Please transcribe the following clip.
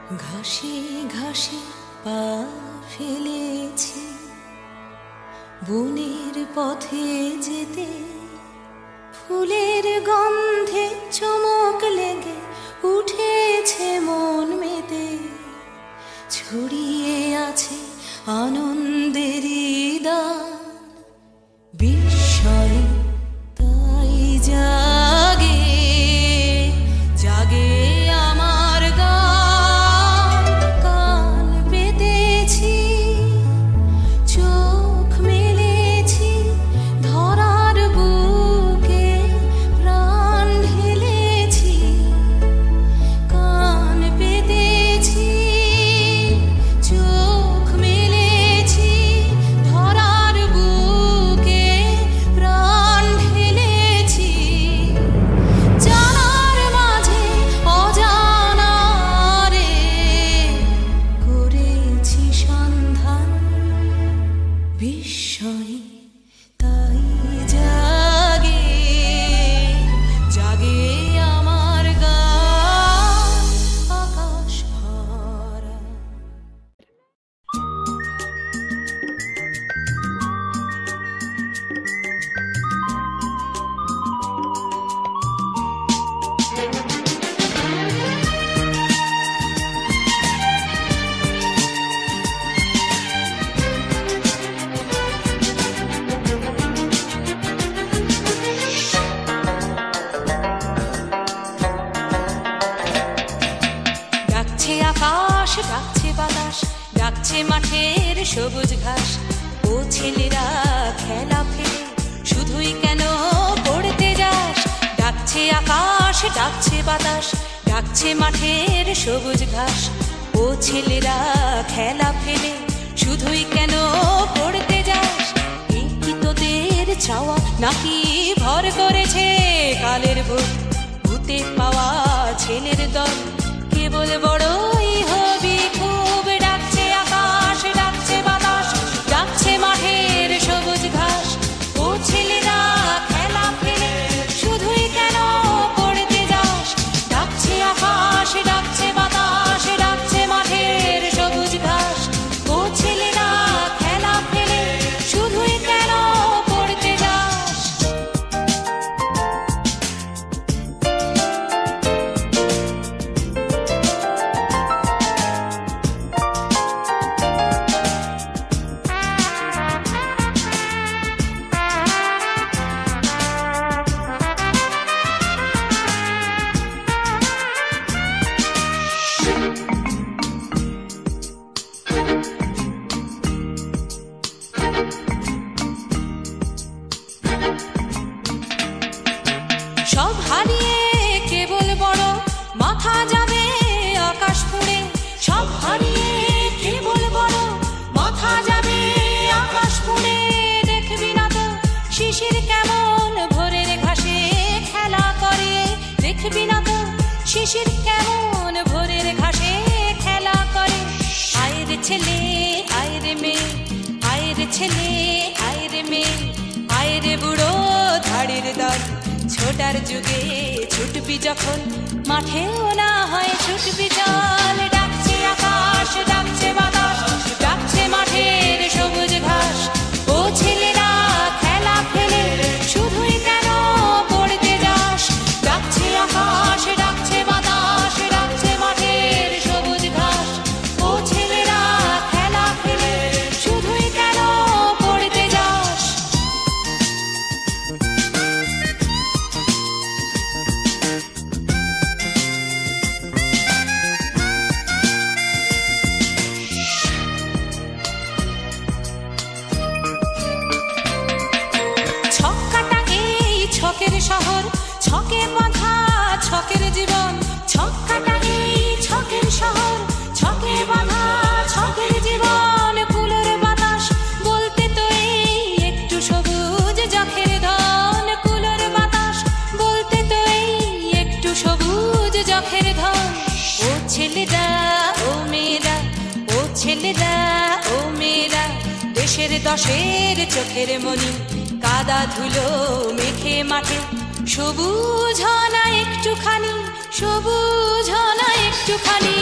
ঘাসে ঘাসে পা ফেলেছি বনের পথে যেতে, ফুলের গন্ধে চমক লেগে উঠেছে মন মেতে, ছড়িয়ে আছে আনন্দেরই দান, বিস্ময়ে তাই জাগে জাগে আমার গান। কান পেতেছি, চোখ মেলেছি, ধরার বুকে প্রাণ ঢেলেছি। কান পেতেছি, চোখ মেলেছি, ধরার বুকে প্রাণ ঢেলেছি। জানার মাঝে অজানারে করেছি সন্ধান, বিস্ময়ে তাই জাগে জাগে আমার গান, আকাশ ভরা। ডাকছে আকাশ, ডাকছে বাতাস, ডাকছে মাঠের সবুজ ঘাস। ও ছেলেরা খেলা ফেলে শুধুই কেন পড়তে যাস? ডাকছে আকাশ, ডাকছে বাতাস, ডাকছে মাঠের সবুজ ঘাস। ও ছেলেরা খেলা ফেলে শুধুই কেন পড়তে যাস? এই কি তোদের চাওয়া নাকি ভর করেছে কালের ভূত? ভূতে পাওয়া ছেলের দল কেবল বড়ই হবি খুব। ডাকছে আকাশ, ডাকছে বাতাস, ডাকছে মাঠের সবুজ ঘাস। ও ছেলেরা খেলা ফেলে শুধুই কেন পড়তে যাস? ডাকছে আকাশ, ডাকছে বাতাস, ডাকছে মাঠের সবুজ ঘাস। ও ছেলেরা খেলা ফেলে শুধুই কেন পড়তে যাস? সব হারিয়ে কেবল বড় মাথা যাবে আকাশ ফুঁড়ে। সব হারিয়ে কেবল বড় মাথা যাবে আকাশ ফুঁড়ে। দেখবি না তো শিশির কেমন ভোরের ঘাসে খেলা করে? দেখবি না তো শিশির কেমন ভোরের ঘাসে খেলা করে? আয়রে ছেলে আয়রে মেয়ে, আয়রে ছেলে আয়রে মেয়ে, আয়রে বুড়ো ধাড়ির দল। ছোটার যুগে ছুটবি যখন মাঠেও না হয় ছুটবি চল। ডাকছে আকাশ, ডাকছে বাতাস, ডাকছে মাঠের সবুজ ঘাস। ও ছেলেরা খেলা ফেলে শুধুই কেন পড়তে যাস? ডাকছে আকাশ, ডাকছে বাতাস, ডাকছে মাঠের সবুজ ঘাস। ও ছেলেরা খেলা ফেলে শুধুই কেন পড়তে যাস? ছক্কাটা এই ছকের শহর, ছকে বাঁধা ছকের জীবন। ছক্কাটা এই ছকের শহর, ছকে বাঁধা ছকের জীবন। কুলোর বাতাস বলতে তো এই একটু সবুজ যখের ধন। কুলোর বাতাস বলতে তো এই একটু সবুজ যখের ধন। ও ছেলেরা ও মেয়েরা, ও ছেলেরা ও মেয়েরা, দেশের দশের চোখের মনি কাদা ধুলো মেখে মাঠে। সবুজ না একটুখানি, সবুজ না একটুখানি।